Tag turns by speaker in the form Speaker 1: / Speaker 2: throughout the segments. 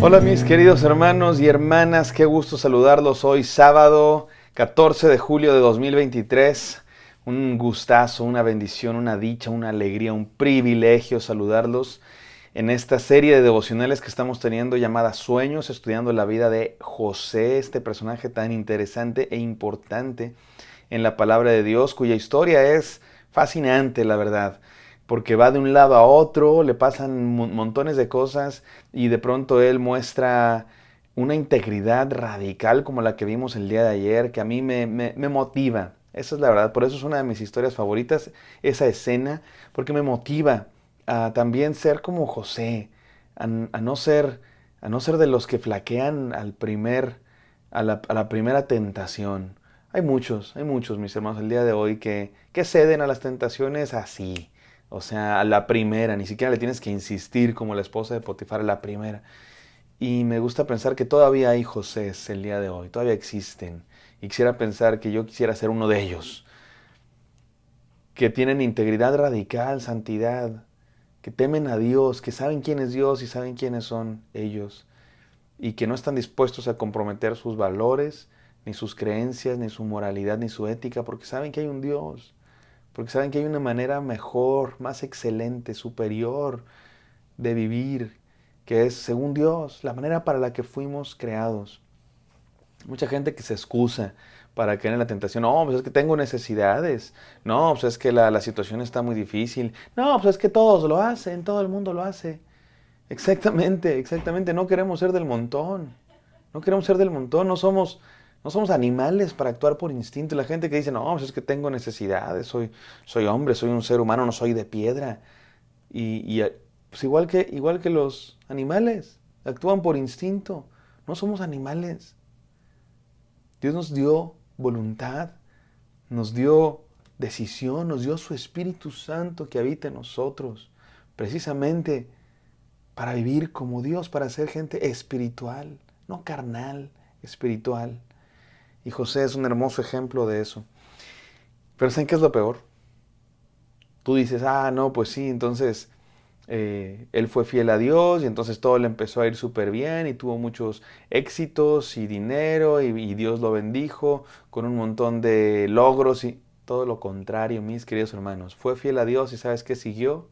Speaker 1: Hola mis queridos hermanos y hermanas, qué gusto saludarlos hoy sábado 14 de julio de 2023. Un gustazo, una bendición, una dicha, una alegría, un privilegio saludarlos en esta serie de devocionales que estamos teniendo llamada Sueños, estudiando la vida de José, este personaje tan interesante e importante en la palabra de Dios, cuya historia es fascinante, la verdad, porque va de un lado a otro, le pasan montones de cosas y de pronto él muestra una integridad radical como la que vimos el día de ayer, que a mí me motiva. Esa es la verdad, por eso es una de mis historias favoritas, esa escena, porque me motiva a también ser como José, a no ser, a no ser de los que flaquean a la primera tentación. Hay muchos, mis hermanos, el día de hoy que ceden a las tentaciones así. O sea, a la primera, ni siquiera le tienes que insistir como la esposa de Potifar a la primera. Y me gusta pensar que todavía hay Josés el día de hoy, todavía existen. Y quisiera pensar que yo quisiera ser uno de ellos, que tienen integridad radical, santidad, que temen a Dios, que saben quién es Dios y saben quiénes son ellos, y que no están dispuestos a comprometer sus valores, ni sus creencias, ni su moralidad, ni su ética, porque saben que hay un Dios, porque saben que hay una manera mejor, más excelente, superior de vivir, que es según Dios, la manera para la que fuimos creados. Mucha gente que se excusa para caer en la tentación. No, pues es que tengo necesidades. No, pues es que la situación está muy difícil. No, pues es que todos lo hacen, todo el mundo lo hace. Exactamente, exactamente. No queremos ser del montón. No queremos ser del montón. No somos animales para actuar por instinto. Y la gente que dice, no, pues es que tengo necesidades. Soy hombre, soy un ser humano, no soy de piedra. Pues igual que los animales, actúan por instinto. No somos animales. Dios nos dio voluntad, nos dio decisión, nos dio su Espíritu Santo que habita en nosotros, precisamente para vivir como Dios, para ser gente espiritual, no carnal, espiritual. Y José es un hermoso ejemplo de eso. Pero ¿saben qué es lo peor? Tú dices, no, pues sí, entonces él fue fiel a Dios y entonces todo le empezó a ir súper bien y tuvo muchos éxitos y dinero y Dios lo bendijo con un montón de logros y todo lo contrario, mis queridos hermanos. Fue fiel a Dios y ¿sabes qué siguió?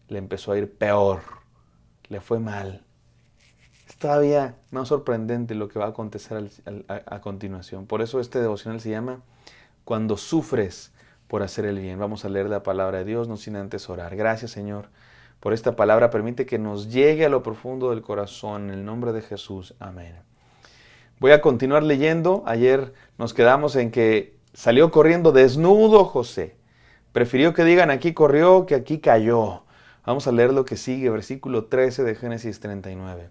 Speaker 1: Le empezó a ir peor, le fue mal. Es todavía más sorprendente lo que va a acontecer a continuación. Por eso este devocional se llama Cuando sufres por hacer el bien. Vamos a leer la palabra de Dios, no sin antes orar. Gracias, Señor, por esta palabra. Permite que nos llegue a lo profundo del corazón. En el nombre de Jesús. Amén. Voy a continuar leyendo. Ayer nos quedamos en que salió corriendo desnudo José. Prefirió que digan aquí corrió que aquí cayó. Vamos a leer lo que sigue, versículo 13 de Génesis 39.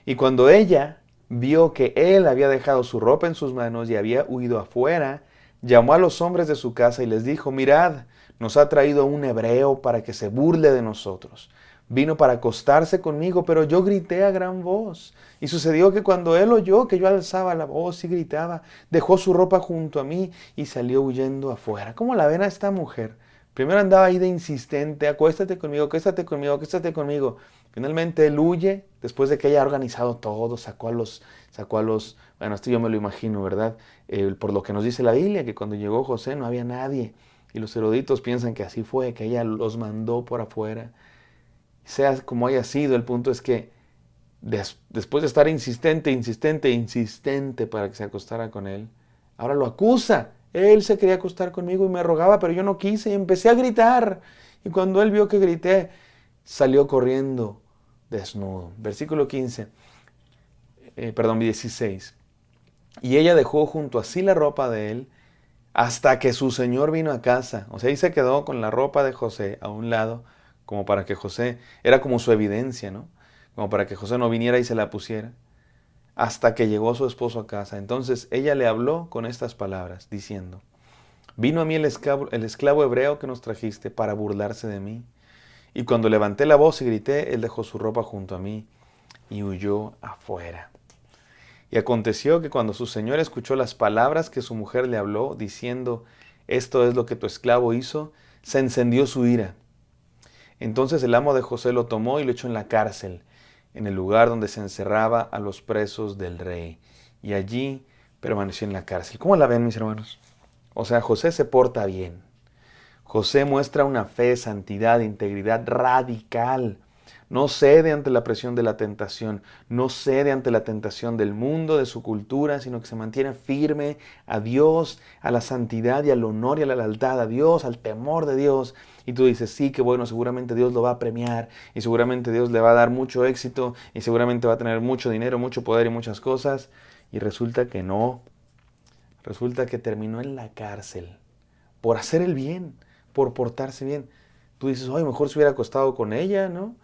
Speaker 1: Y cuando ella vio que él había dejado su ropa en sus manos y había huido afuera, llamó a los hombres de su casa y les dijo, mirad, nos ha traído un hebreo para que se burle de nosotros. Vino para acostarse conmigo, pero yo grité a gran voz. Y sucedió que cuando él oyó que yo alzaba la voz y gritaba, dejó su ropa junto a mí y salió huyendo afuera. ¿Cómo la ven a esta mujer? Primero andaba ahí de insistente, acuéstate conmigo, acuéstate conmigo, acuéstate conmigo. Finalmente él huye, después de que haya organizado todo, bueno, esto yo me lo imagino, ¿verdad? Por lo que nos dice la Biblia, que cuando llegó José no había nadie. Y los eruditos piensan que así fue, que ella los mandó por afuera. Sea como haya sido, el punto es que después de estar insistente, insistente, insistente para que se acostara con él, ahora lo acusa. Él se quería acostar conmigo y me rogaba, pero yo no quise y empecé a gritar. Y cuando él vio que grité, salió corriendo desnudo. Versículo 16. Y ella dejó junto a sí la ropa de él hasta que su señor vino a casa. O sea, ahí se quedó con la ropa de José a un lado, como para que José, era como su evidencia, ¿no? Como para que José no viniera y se la pusiera, hasta que llegó su esposo a casa. Entonces ella le habló con estas palabras, diciendo, vino a mí el esclavo hebreo que nos trajiste para burlarse de mí. Y cuando levanté la voz y grité, él dejó su ropa junto a mí y huyó afuera. Y aconteció que cuando su señor escuchó las palabras que su mujer le habló, diciendo, esto es lo que tu esclavo hizo, se encendió su ira. Entonces el amo de José lo tomó y lo echó en la cárcel. en el lugar donde se encerraba a los presos del rey. Y allí permaneció en la cárcel. ¿Cómo la ven, mis hermanos? O sea, José se porta bien. José muestra una fe, santidad, integridad radical. No cede ante la presión de la tentación, no cede ante la tentación del mundo, de su cultura, sino que se mantiene firme a Dios, a la santidad y al honor y a la lealtad a Dios, al temor de Dios. Y tú dices, sí, que bueno, seguramente Dios lo va a premiar y seguramente Dios le va a dar mucho éxito y seguramente va a tener mucho dinero, mucho poder y muchas cosas. Y resulta que no. Resulta que terminó en la cárcel por hacer el bien, por portarse bien. Tú dices, ay, mejor se hubiera acostado con ella, ¿no?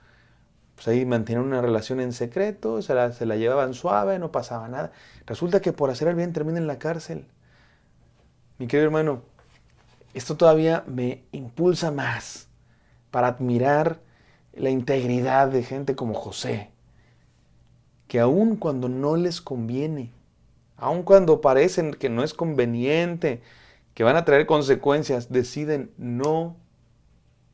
Speaker 1: Pues ahí mantenían una relación en secreto, se la llevaban suave, no pasaba nada. Resulta que por hacer el bien termina en la cárcel. Mi querido hermano, esto todavía me impulsa más para admirar la integridad de gente como José, que aun cuando no les conviene, aun cuando parecen que no es conveniente, que van a traer consecuencias, deciden no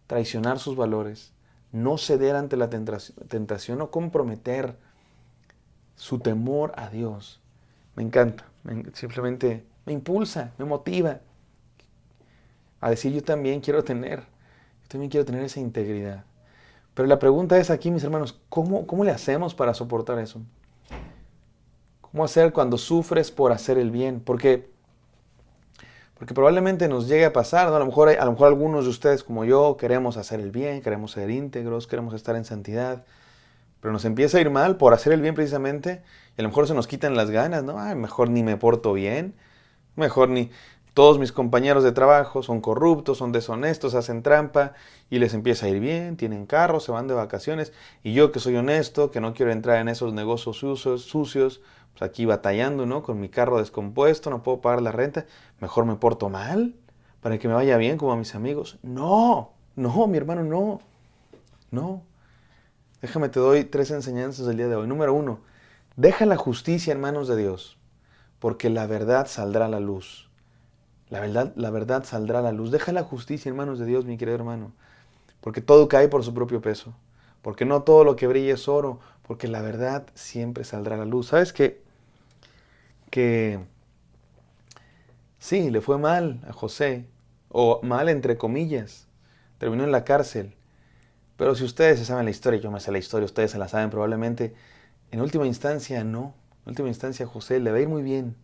Speaker 1: traicionar sus valores, no ceder ante la tentación, no comprometer su temor a Dios. Me encanta, simplemente me impulsa, me motiva a decir yo también quiero tener esa integridad. Pero la pregunta es aquí, mis hermanos, ¿cómo le hacemos para soportar eso? ¿Cómo hacer cuando sufres por hacer el bien? Porque probablemente nos llegue a pasar, ¿no? A lo mejor algunos de ustedes como yo queremos hacer el bien, queremos ser íntegros, queremos estar en santidad, pero nos empieza a ir mal por hacer el bien precisamente y a lo mejor se nos quitan las ganas, ¿no? Ay, mejor ni me porto bien, mejor ni... Todos mis compañeros de trabajo son corruptos, son deshonestos, hacen trampa y les empieza a ir bien, tienen carros, se van de vacaciones y yo que soy honesto, que no quiero entrar en esos negocios sucios, pues aquí batallando, ¿no? Con mi carro descompuesto, no puedo pagar la renta, mejor me porto mal para que me vaya bien como a mis amigos. No, mi hermano, no. Déjame, te doy 3 enseñanzas del día de hoy. Número 1, deja la justicia en manos de Dios, porque la verdad saldrá a la luz. La verdad saldrá a la luz. Deja la justicia en manos de Dios, mi querido hermano, porque todo cae por su propio peso, porque no todo lo que brilla es oro, porque la verdad siempre saldrá a la luz. ¿Sabes qué? Que sí, le fue mal a José, o mal entre comillas, terminó en la cárcel, pero si ustedes se saben la historia, yo me sé la historia, ustedes se la saben probablemente, en última instancia no, en última instancia a José le va a ir muy bien.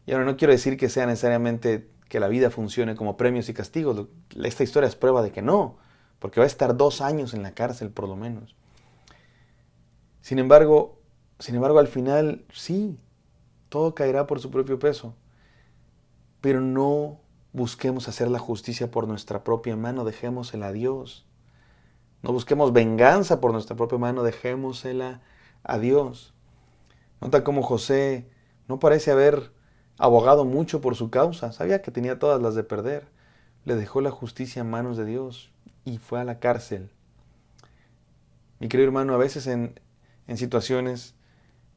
Speaker 1: Y ahora no quiero decir que sea necesariamente que la vida funcione como premios y castigos. Esta historia es prueba de que no, porque va a estar 2 años en la cárcel por lo menos. Sin embargo, al final sí, todo caerá por su propio peso. Pero no busquemos hacer la justicia por nuestra propia mano, dejémosela a Dios. No busquemos venganza por nuestra propia mano, dejémosela a Dios. Nota cómo José no parece haber abogado mucho por su causa, sabía que tenía todas las de perder. Le dejó la justicia en manos de Dios y fue a la cárcel. Mi querido hermano, a veces en situaciones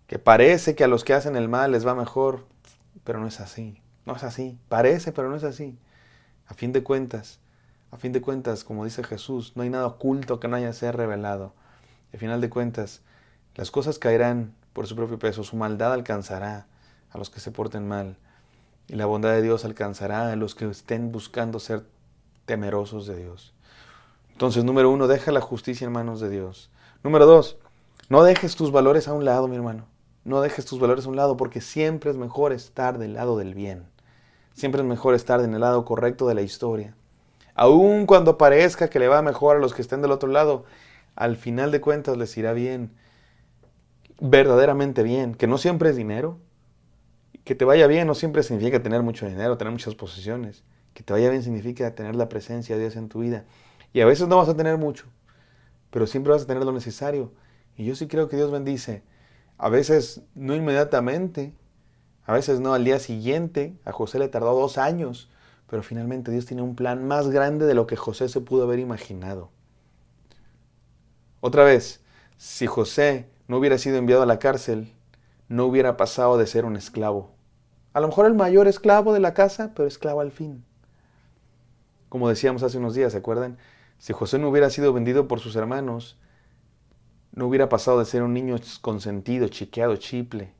Speaker 1: que parece que a los que hacen el mal les va mejor, pero no es así. No es así. Parece, pero no es así. A fin de cuentas, como dice Jesús, no hay nada oculto que no haya de ser revelado. Al final de cuentas, las cosas caerán por su propio peso, su maldad alcanzará a los que se porten mal y la bondad de Dios alcanzará a los que estén buscando ser temerosos de Dios. Entonces, número 1, deja la justicia en manos de Dios. Número 2, no dejes tus valores a un lado, mi hermano. No dejes tus valores a un lado porque siempre es mejor estar del lado del bien. Siempre es mejor estar en el lado correcto de la historia. Aun cuando parezca que le va mejor a los que estén del otro lado, al final de cuentas les irá bien. Verdaderamente bien. Que no siempre es dinero. Que te vaya bien no siempre significa tener mucho dinero, tener muchas posesiones. Que te vaya bien significa tener la presencia de Dios en tu vida. Y a veces no vas a tener mucho, pero siempre vas a tener lo necesario. Y yo sí creo que Dios bendice. A veces no inmediatamente, a veces no al día siguiente. A José le tardó 2 años, pero finalmente Dios tiene un plan más grande de lo que José se pudo haber imaginado. Otra vez, si José no hubiera sido enviado a la cárcel, no hubiera pasado de ser un esclavo. A lo mejor el mayor esclavo de la casa, pero esclavo al fin. Como decíamos hace unos días, ¿se acuerdan? Si José no hubiera sido vendido por sus hermanos, no hubiera pasado de ser un niño consentido, chiqueado, chiple.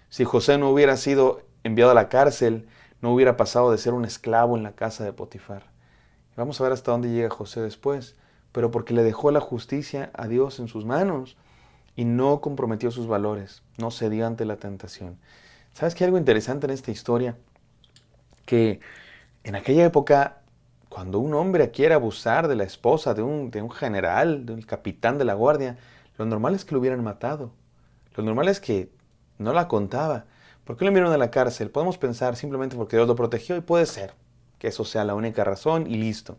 Speaker 1: Si José no hubiera sido enviado a la cárcel, no hubiera pasado de ser un esclavo en la casa de Potifar. Vamos a ver hasta dónde llega José después, pero porque le dejó la justicia a Dios en sus manos y no comprometió sus valores, no cedió ante la tentación. ¿Sabes qué hay algo interesante en esta historia? Que en aquella época, cuando un hombre quiere abusar de la esposa de un general, de un capitán de la guardia, lo normal es que lo hubieran matado. Lo normal es que no la contaba. ¿Por qué lo enviaron a la cárcel? Podemos pensar simplemente porque Dios lo protegió y puede ser que eso sea la única razón y listo.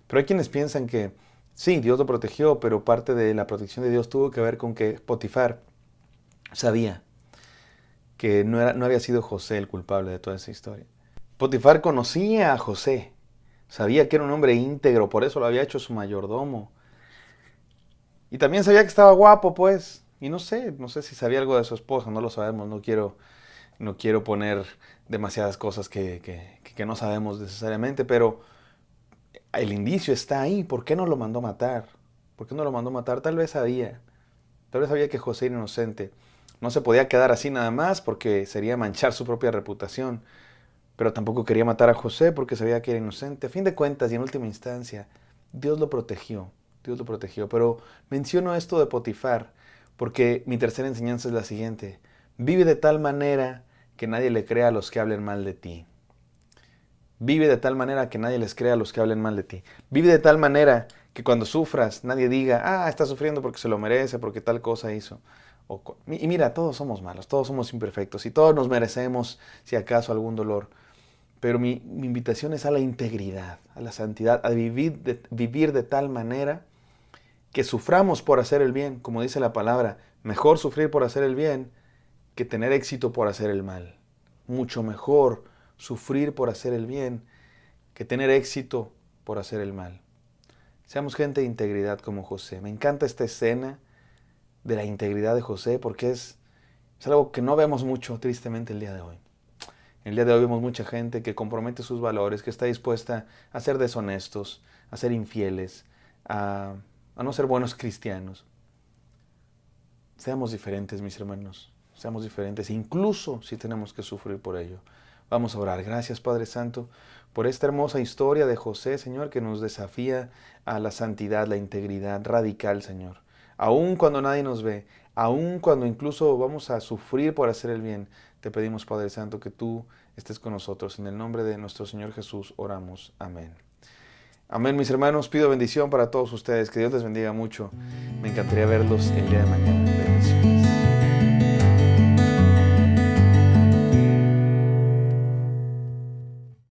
Speaker 1: Pero hay quienes piensan que sí, Dios lo protegió, pero parte de la protección de Dios tuvo que ver con que Potifar sabía que no había sido José el culpable de toda esa historia. Potifar conocía a José, sabía que era un hombre íntegro, por eso lo había hecho su mayordomo. Y también sabía que estaba guapo, pues. Y no sé si sabía algo de su esposa, no lo sabemos, no quiero poner demasiadas cosas que no sabemos necesariamente, pero el indicio está ahí. ¿Por qué no lo mandó matar? ¿Por qué no lo mandó matar? Tal vez sabía que José era inocente. No se podía quedar así nada más porque sería manchar su propia reputación. Pero tampoco quería matar a José porque sabía que era inocente. A fin de cuentas y en última instancia, Dios lo protegió. Dios lo protegió. Pero menciono esto de Potifar porque mi tercera enseñanza es la siguiente. Vive de tal manera que nadie le crea a los que hablen mal de ti. Vive de tal manera que nadie les crea a los que hablen mal de ti. Vive de tal manera que cuando sufras nadie diga, está sufriendo porque se lo merece, porque tal cosa hizo. Y mira, todos somos malos, todos somos imperfectos y todos nos merecemos, si acaso, algún dolor. Pero mi invitación es a la integridad, a la santidad, a vivir de tal manera que suframos por hacer el bien. Como dice la palabra, mejor sufrir por hacer el bien que tener éxito por hacer el mal. Mucho mejor sufrir por hacer el bien que tener éxito por hacer el mal. Seamos gente de integridad como José. Me encanta esta escena de la integridad de José porque es algo que no vemos mucho, tristemente, el día de hoy. El día de hoy vemos mucha gente que compromete sus valores, que está dispuesta a ser deshonestos, a ser infieles, a no ser buenos cristianos. Seamos diferentes, mis hermanos. Seamos diferentes, incluso si tenemos que sufrir por ello. Vamos a orar. Gracias, Padre Santo, por esta hermosa historia de José, Señor, que nos desafía a la santidad, la integridad radical, Señor. Aun cuando nadie nos ve, aun cuando incluso vamos a sufrir por hacer el bien, te pedimos, Padre Santo, que tú estés con nosotros. En el nombre de nuestro Señor Jesús oramos. Amén. Amén, mis hermanos. Pido bendición para todos ustedes. Que Dios les bendiga mucho. Me encantaría verlos el día de mañana. Bendición.